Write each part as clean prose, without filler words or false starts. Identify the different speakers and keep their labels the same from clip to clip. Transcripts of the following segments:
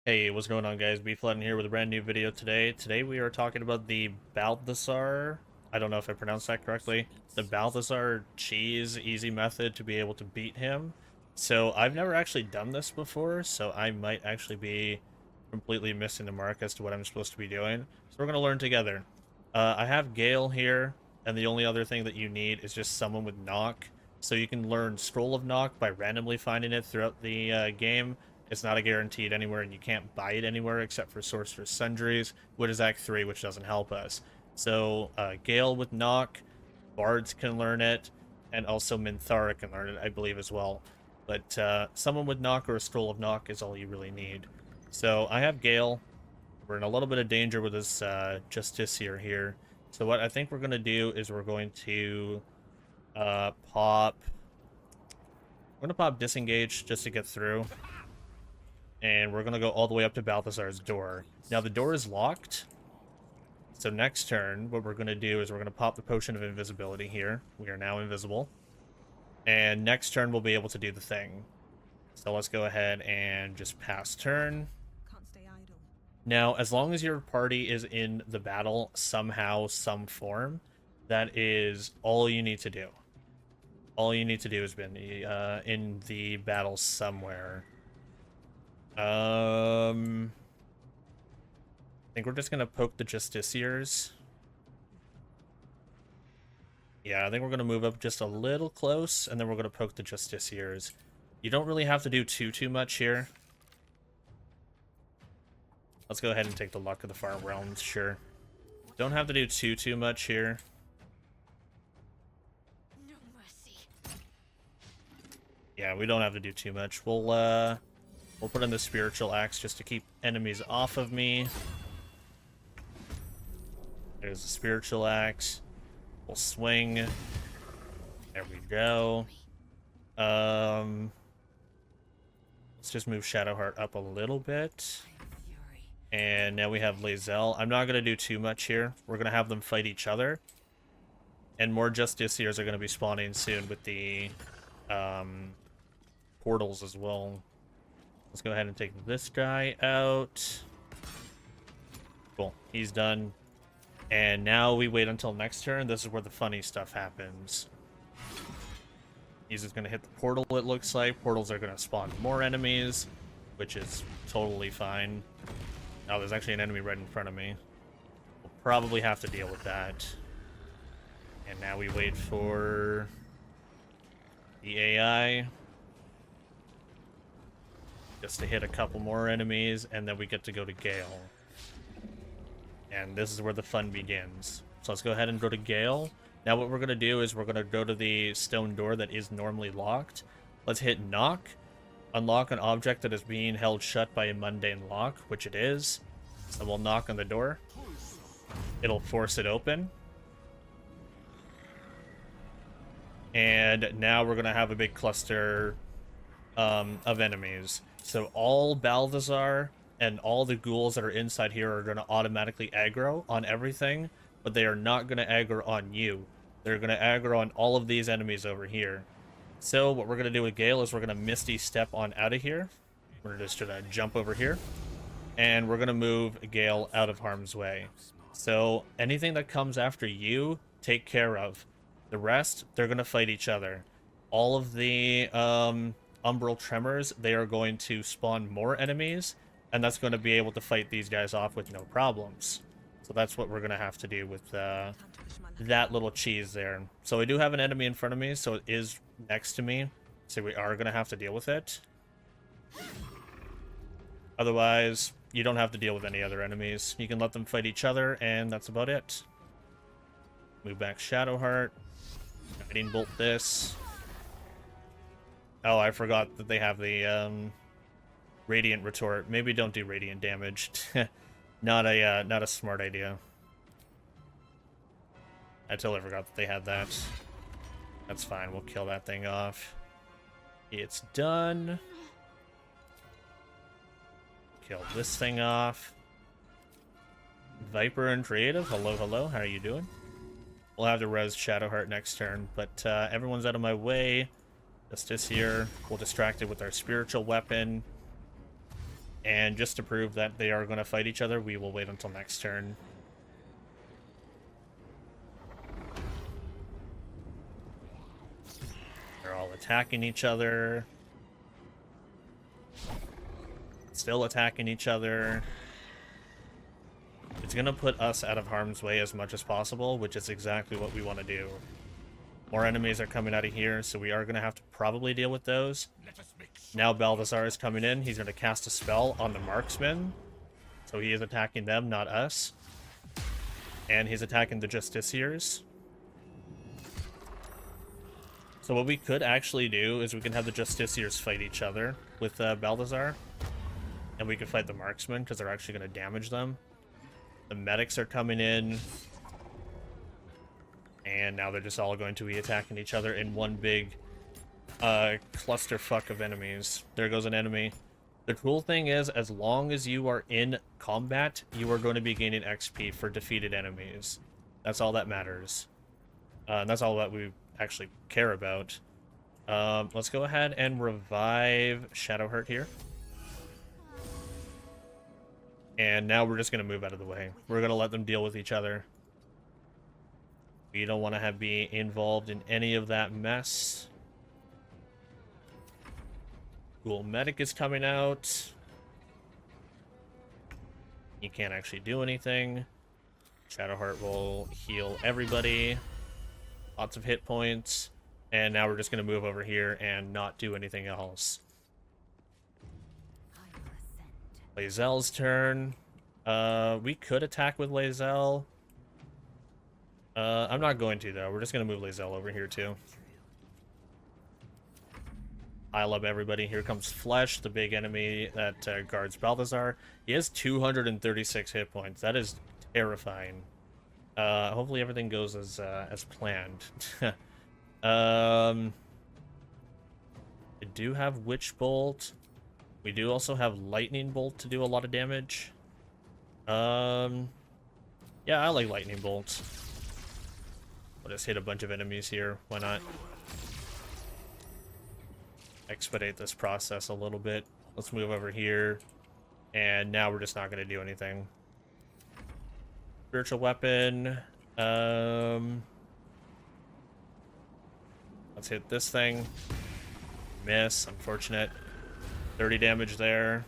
Speaker 1: Hey, what's going on, guys? Bflattened here with a brand new video today. Today we are talking about the Balthazar. I don't know if I pronounced that correctly. The Balthazar cheese easy method to be able to beat him. So I've never actually done this before, so I might actually be completely missing the mark as to what I'm supposed to be doing. So we're going to learn together. I have Gale here, and the only other thing that you need is just someone with Knock. So you can learn Scroll of Knock by randomly finding it throughout the game. It's not a guaranteed anywhere, and you can't buy it anywhere except for Sorcerer's Sundries, which is Act 3, which doesn't help us. So, Gale with Knock, Bards can learn it, and also Minthara can learn it, I believe, as well. But someone with Knock or a Scroll of Knock is all you really need. So, I have Gale. We're in a little bit of danger with this Justiciar here. So what I think we're going to do is we're going to pop... We're going to pop Disengage just to get through. And we're going to go all the way up to Balthazar's door. Now, the door is locked. So next turn, what we're going to do is we're going to pop the Potion of Invisibility here. We are now invisible. And next turn, we'll be able to do the thing. So let's go ahead and just pass turn.
Speaker 2: Can't stay idle.
Speaker 1: Now, as long as your party is in the battle somehow, some form, that is all you need to do. All you need to do is be in the battle somewhere. I think we're just gonna poke the Justiciars. Yeah, I think we're gonna move up just a little close, and then we're gonna poke the Justiciars. You don't really have to do too much here. Let's go ahead and take the Luck of the Far Realms, sure. Don't have to do too much here.
Speaker 2: No mercy.
Speaker 1: Yeah, we don't have to do too much. We'll put in the Spiritual Axe just to keep enemies off of me. There's the Spiritual Axe. We'll swing. There we go. Let's just move Shadowheart up a little bit. And now we have Lae'zel. I'm not going to do too much here. We're going to have them fight each other. And more Justiciars are going to be spawning soon with the portals as well. Let's go ahead and take this guy out. Cool. He's done. And now we wait until next turn. This is where the funny stuff happens. He's just going to hit the portal, it looks like. Portals are going to spawn more enemies, which is totally fine. Oh, there's actually an enemy right in front of me. We'll probably have to deal with that. And now we wait for the AI. Just to hit a couple more enemies, and then we get to go to Gale. And this is where the fun begins. So let's go ahead and go to Gale. Now what we're going to do is we're going to go to the stone door that is normally locked. Let's hit Knock. Unlock an object that is being held shut by a mundane lock, which it is. So we'll knock on the door. It'll force it open. And now we're going to have a big cluster of enemies. So all Balthazar and all the ghouls that are inside here are going to automatically aggro on everything, but they are not going to aggro on you. They're going to aggro on all of these enemies over here. So what we're going to do with Gale is we're going to Misty Step on out of here. We're just going to jump over here. And we're going to move Gale out of harm's way. So anything that comes after you, take care of. The rest, they're going to fight each other. All of the Umbral Tremors, they are going to spawn more enemies, and that's going to be able to fight these guys off with no problems. So that's what we're going to have to do with that little cheese there. So we do have an enemy in front of me, so it is next to me. So we are going to have to deal with it. Otherwise, you don't have to deal with any other enemies. You can let them fight each other, and that's about it. Move back Shadowheart. Guiding Bolt this. Oh, I forgot that they have the Radiant Retort. Maybe don't do Radiant damage. Not a smart idea. I totally forgot that they had that. That's fine. We'll kill that thing off. It's done. Kill this thing off. Viper and Creative. Hello, hello. How are you doing? We'll have to res Shadowheart next turn, but everyone's out of my way. Justice here. We'll distract it with our spiritual weapon. And just to prove that they are going to fight each other, we will wait until next turn. They're all attacking each other. Still attacking each other. It's going to put us out of harm's way as much as possible, which is exactly what we want to do. More enemies are coming out of here, so we are going to have to probably deal with those. Now Balthazar is coming in. He's going to cast a spell on the marksman. So he is attacking them, not us. And he's attacking the justiciars. So what we could actually do is we can have the justiciars fight each other with Balthazar. And we can fight the marksmen, because they're actually going to damage them. The medics are coming in. And now they're just all going to be attacking each other in one big clusterfuck of enemies. There goes an enemy. The cool thing is, as long as you are in combat, you are going to be gaining XP for defeated enemies. That's all that matters. And that's all that we actually care about. Let's go ahead and revive Shadowheart here. And now we're just going to move out of the way. We're going to let them deal with each other. We don't want to be involved in any of that mess. Cool medic is coming out. He can't actually do anything. Shadowheart will heal everybody. Lots of hit points. And now we're just going to move over here and not do anything else. Lae'zel's turn. We could attack with Lae'zel. I'm not going to, though. We're just going to move Lae'zel over here, too. Pile up everybody. Here comes Flesh, the big enemy that guards Balthazar. He has 236 hit points. That is terrifying. Hopefully everything goes as planned. I do have Witch Bolt. We do also have Lightning Bolt to do a lot of damage. Yeah, I like Lightning Bolt. We'll just hit a bunch of enemies here. Why not? Expedite this process a little bit. Let's move over here. And now we're just not going to do anything. Spiritual weapon. Let's hit this thing. Miss. Unfortunate. 30 damage there.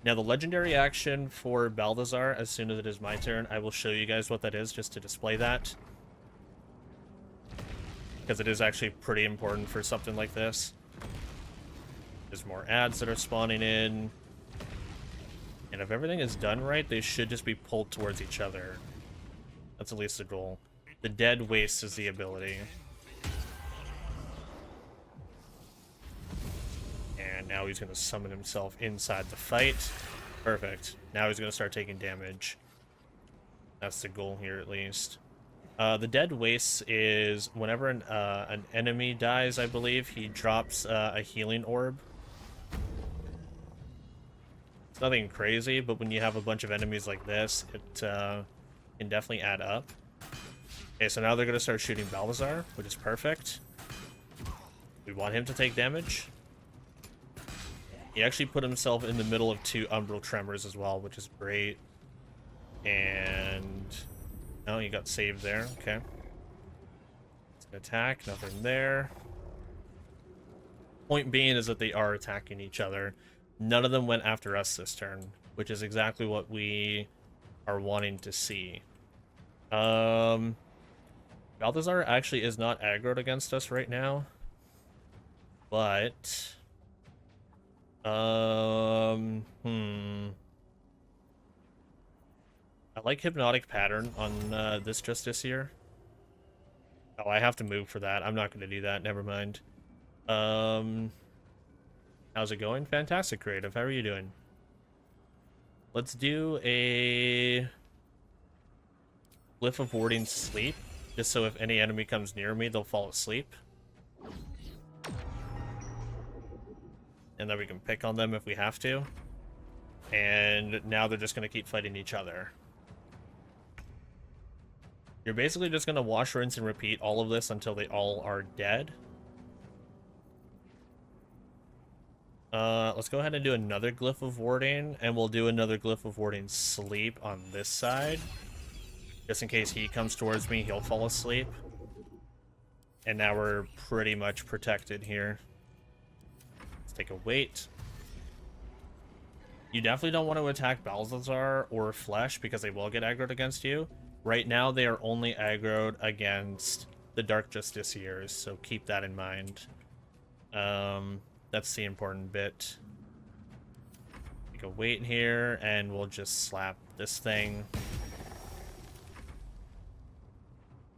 Speaker 1: Now, the legendary action for Balthazar, as soon as it is my turn, I will show you guys what that is, just to display that. Because it is actually pretty important for something like this. There's more ads that are spawning in. And if everything is done right, they should just be pulled towards each other. That's at least the goal. The Dead Waste is the ability. And now he's going to summon himself inside the fight. Perfect. Now he's going to start taking damage. That's the goal here, at least. The Dead Waste is whenever an enemy dies, I believe, he drops a healing orb. It's nothing crazy, but when you have a bunch of enemies like this, it can definitely add up. Okay, so now they're going to start shooting Balthazar, which is perfect. We want him to take damage. He actually put himself in the middle of 2 Umbral Tremors as well, which is great. And... oh, he got saved there. Okay. It's an attack. Nothing there. Point being is that they are attacking each other. None of them went after us this turn, which is exactly what we are wanting to see. Balthazar actually is not aggroed against us right now. But... I like Hypnotic Pattern on this Justiciar. Oh, I have to move for that. I'm not going to do that. Never mind. How's it going? Fantastic, Creative. How are you doing? Let's do a Glyph of Warding Sleep, just so if any enemy comes near me, they'll fall asleep. And then we can pick on them if we have to. And now they're just going to keep fighting each other. You're basically just going to wash, rinse, and repeat all of this until they all are dead. Let's go ahead and do another Glyph of Warding, and we'll do another Glyph of Warding Sleep on this side. Just in case he comes towards me, he'll fall asleep. And now we're pretty much protected here. Let's take a wait. You definitely don't want to attack Balthazar or Flesh because they will get aggroed against you. Right now, they are only aggroed against the Dark Justiciars, so keep that in mind. That's the important bit. Take a wait here, and we'll just slap this thing.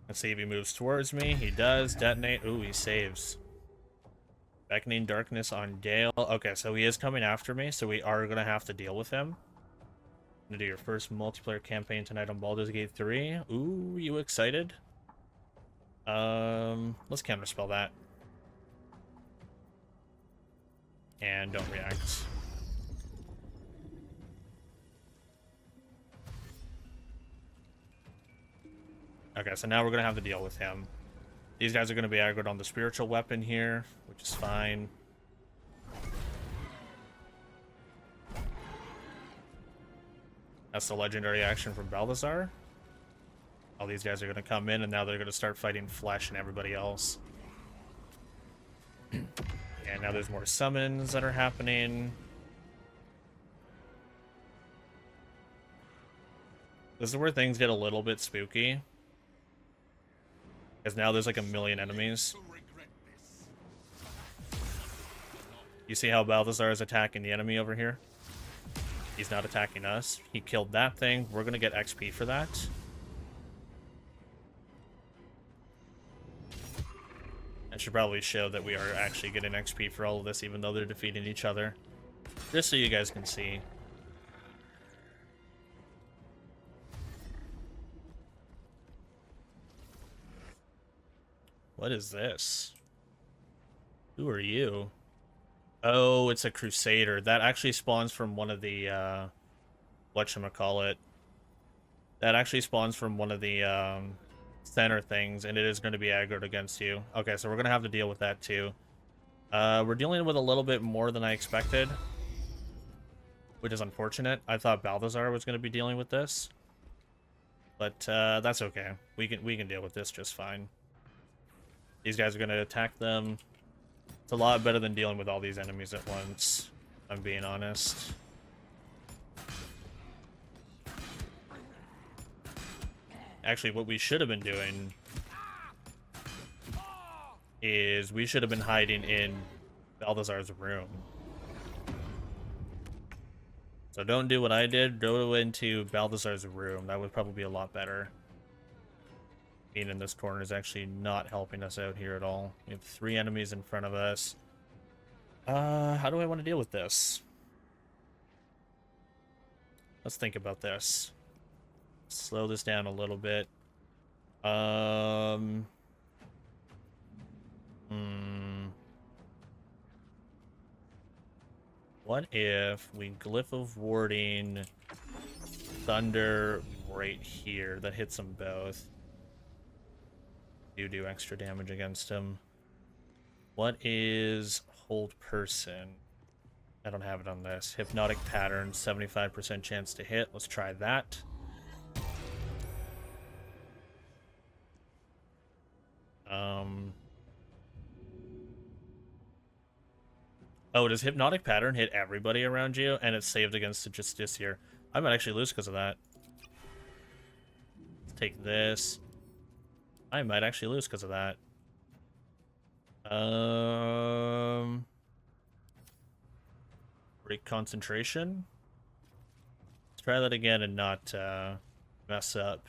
Speaker 1: Let's see if he moves towards me. He does. Detonate. Ooh, he saves. Beckoning Darkness on Dale. Okay, so he is coming after me, so we are going to have to deal with him. Gonna do your first multiplayer campaign tonight on Baldur's Gate 3. Ooh, you excited? Let's counterspell that. And don't react. Okay, so now we're gonna have to deal with him. These guys are gonna be aggroed on the spiritual weapon here, which is fine. That's the legendary action from Balthazar. All these guys are gonna come in, and now they're gonna start fighting Flesh and everybody else. And now there's more summons that are happening. This is where things get a little bit spooky. Because now there's like a million enemies. You see how Balthazar is attacking the enemy over here? He's not attacking us. He killed that thing. We're gonna get XP for that. I should probably show that we are actually getting XP for all of this, even though they're defeating each other. Just so you guys can see. What is this? Who are you? Oh, it's a Crusader. That actually spawns from one of the, whatchamacallit. That actually spawns from one of the, center things, and it is going to be aggroed against you. Okay, so we're going to have to deal with that too. We're dealing with a little bit more than I expected, which is unfortunate. I thought Balthazar was going to be dealing with this, but that's okay. We can deal with this just fine. These guys are going to attack them. It's a lot better than dealing with all these enemies at once, if I'm being honest. Actually, what we should have been doing is we should have been hiding in Balthazar's room. So don't do what I did. Go into Balthazar's room. That would probably be a lot better. Being in this corner is actually not helping us out here at all. We have 3 enemies in front of us. How do I want to deal with this? Let's think about this. Slow this down a little bit. What if we Glyph of Warding Thunder right here? That hits them both. Do extra damage against him. What is Hold Person? I don't have it on this. Hypnotic Pattern, 75% chance to hit. Let's try that. Oh, does Hypnotic Pattern hit everybody around you? And it's saved against the Justiciar. I might actually lose because of that. Let's take this. I might actually lose because of that. Break concentration. Let's try that again and not mess up.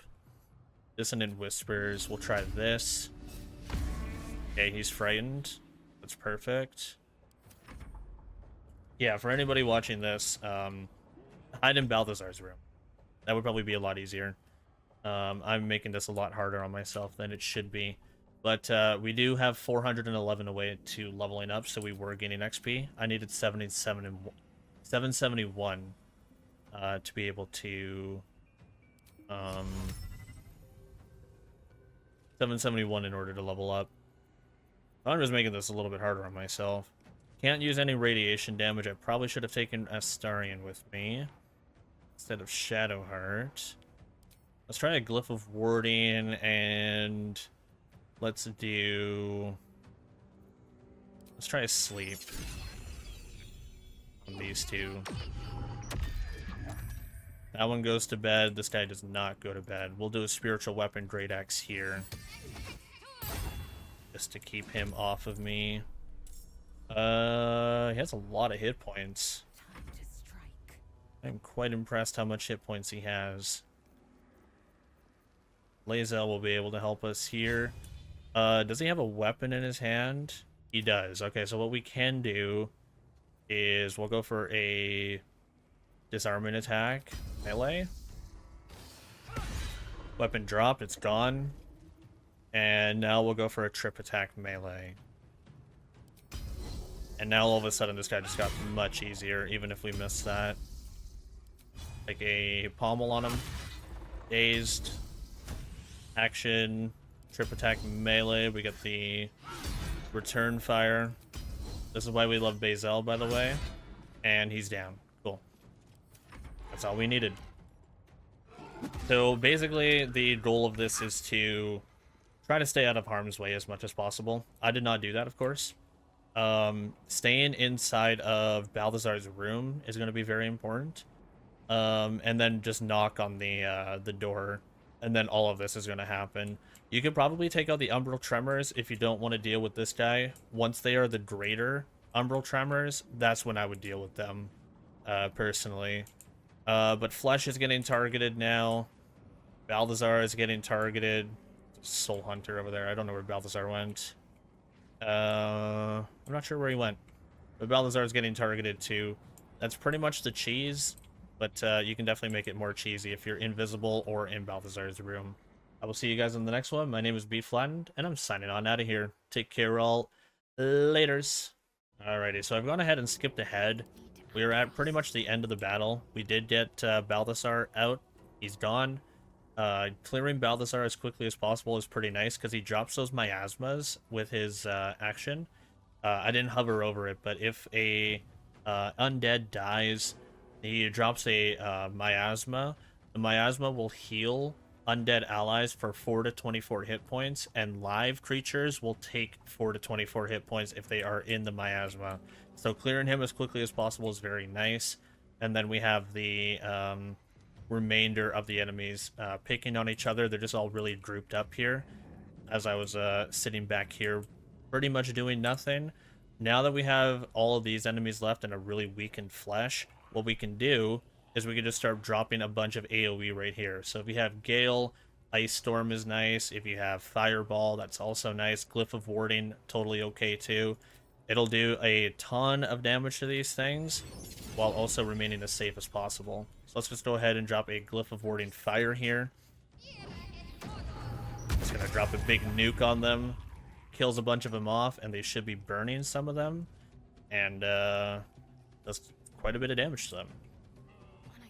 Speaker 1: Dissonant Whispers. We'll try this. Okay, he's frightened. That's perfect. Yeah, for anybody watching this, hide in Balthazar's room. That would probably be a lot easier. I'm making this a lot harder on myself than it should be. But we do have 411 away to leveling up, so we were gaining XP. I needed 771 to be able to... 771 in order to level up. I'm just making this a little bit harder on myself. Can't use any radiation damage. I probably should have taken Astarion with me instead of Shadowheart. Let's try a Glyph of Warding, and let's try a Sleep on these two. That one goes to bed. This guy does not go to bed. We'll do a Spiritual Weapon Great Axe here, just to keep him off of me. He has a lot of hit points. I'm quite impressed how much hit points he has. Lae'zel will be able to help us here. Does he have a weapon in his hand? He does. Okay, so what we can do is we'll go for a disarmament attack. Melee. Weapon dropped, it's gone. And now we'll go for a trip attack melee. And now all of a sudden this guy just got much easier, even if we missed that. Like a pommel on him. Dazed. Action. Trip attack melee. We get the return fire. This is why we love Bazel, by the way. And he's down. Cool. That's all we needed. So basically, the goal of this is to try to stay out of harm's way as much as possible. I did not do that, of course. Staying inside of Balthazar's room is going to be very important. And then just knock on the door, and then all of this is going to happen. You could probably take out the Umbral Tremors if you don't want to deal with this guy. Once they are the greater Umbral Tremors, that's when I would deal with them, personally. But Flesh is getting targeted now. Balthazar is getting targeted. Soul Hunter over there. I don't know where Balthazar went. I'm not sure where he went. But Balthazar is getting targeted too. That's pretty much the cheese. But you can definitely make it more cheesy if you're invisible or in Balthazar's room. I will see you guys in the next one. My name is Bflattened, and I'm signing on out of here. Take care, all. Laters. Alrighty, so I've gone ahead and skipped ahead. We are at pretty much the end of the battle. We did get Balthazar out. He's gone. Clearing Balthazar as quickly as possible is pretty nice because he drops those miasmas with his action. I didn't hover over it, but if a undead dies, he drops a miasma. The miasma will heal undead allies for 4 to 24 hit points, and live creatures will take 4 to 24 hit points if they are in the miasma. So clearing him as quickly as possible is very nice. And then we have the remainder of the enemies picking on each other. They're just all really grouped up here. As I was sitting back here, pretty much doing nothing. Now that we have all of these enemies left and a really weakened Flesh, what we can do is we can just start dropping a bunch of AoE right here. So if you have Gale, Ice Storm is nice. If you have Fireball, that's also nice. Glyph of Warding, totally okay too. It'll do a ton of damage to these things while also remaining as safe as possible. So let's just go ahead and drop a Glyph of Warding Fire here. It's gonna drop a big nuke on them. Kills a bunch of them off, and they should be burning some of them. And does quite a bit of damage to them.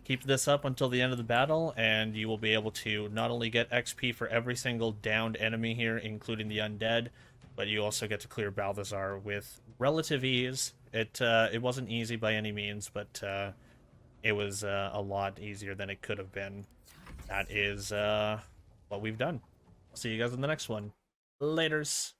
Speaker 1: Keep this up until the end of the battle, and you will be able to not only get XP for every single downed enemy here, including the undead, but you also get to clear Balthazar with relative ease. It wasn't easy by any means, but it was a lot easier than it could have been. That is what we've done. I'll see you guys in the next one. Laters.